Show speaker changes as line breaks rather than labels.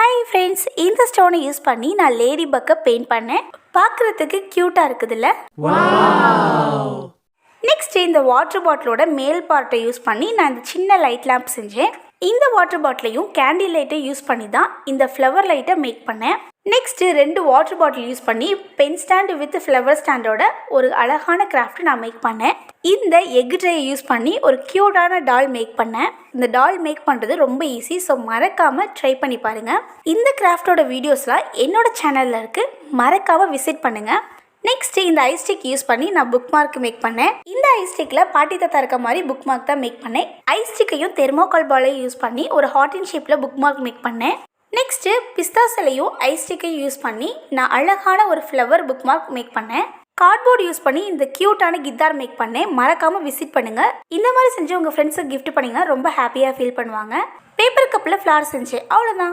Hi friends, இந்த ஸ்டோனை use பண்ணி நான் லேடி பக்கை பெயிண்ட் பண்ணேன். பார்க்குறதுக்கு க்யூட்டாக இருக்குதுல்ல? நெக்ஸ்ட் இந்த வாட்டர் பாட்டிலோட மேல் பார்ட்டை யூஸ் பண்ணி நான் இந்த சின்ன லைட் லேம்ப் செஞ்சேன். இந்த வாட்டர் பாட்டிலையும் கேண்டில் லைட்டை யூஸ் பண்ணி தான் இந்த ஃப்ளவர் லைட்டை மேக் பண்ணேன். நெக்ஸ்ட்டு 2 வாட்டர் பாட்டில் யூஸ் பண்ணி பென் ஸ்டாண்டு வித் ஃப்ளவர் ஸ்டாண்டோட ஒரு அழகான கிராஃப்ட் நான் மேக் பண்ணேன். இந்த எக் ட்ரையை யூஸ் பண்ணி ஒரு க்யூட்டான டால் மேக் பண்ணேன். இந்த டால் மேக் பண்ணுறது ரொம்ப ஈஸி, ஸோ மறக்காமல் ட்ரை பண்ணி பாருங்கள். இந்த கிராஃப்டோட வீடியோஸ்லாம் என்னோட சேனலில் இருக்குது, மறக்காமல் விசிட் பண்ணுங்கள். நெக்ஸ்ட்டு இந்த ஐஸ்டிக் யூஸ் பண்ணி நான் புக் மார்க் மேக் பண்ணேன். இந்த ஐஸ்டிக்கில் பாட்டி தாத்தா இருக்க மாதிரி புக் மார்க் தான் மேக் பண்ணேன். ஐஸ்டிக்கையும் தெர்மோகால் பாலையும் யூஸ் பண்ணி ஒரு ஹார்ட் இன் ஷேப்பில் புக் மார்க் மேக் பண்ணேன். நெக்ஸ்ட்டு பிஸ்தா சிலையும் ஐஸ்டிக்கையும் யூஸ் பண்ணி நான் அழகான ஒரு ஃப்ளவர் புக் மார்க் மேக் பண்ணேன். கார்ட்போர்டு யூஸ் பண்ணி இந்த க்யூட்டான கித்தார் மேக் பண்ணேன். மறக்காமல் விசிட் பண்ணுங்கள். இந்த மாதிரி செஞ்சு உங்கள் ஃப்ரெண்ட்ஸுக்கு கிஃப்ட் பண்ணிங்கன்னா ரொம்ப ஹாப்பியாக ஃபீல் பண்ணுவாங்க. பேப்பர் கப்பில் ஃப்ளவர் செஞ்சேன், அவ்வளோதான்.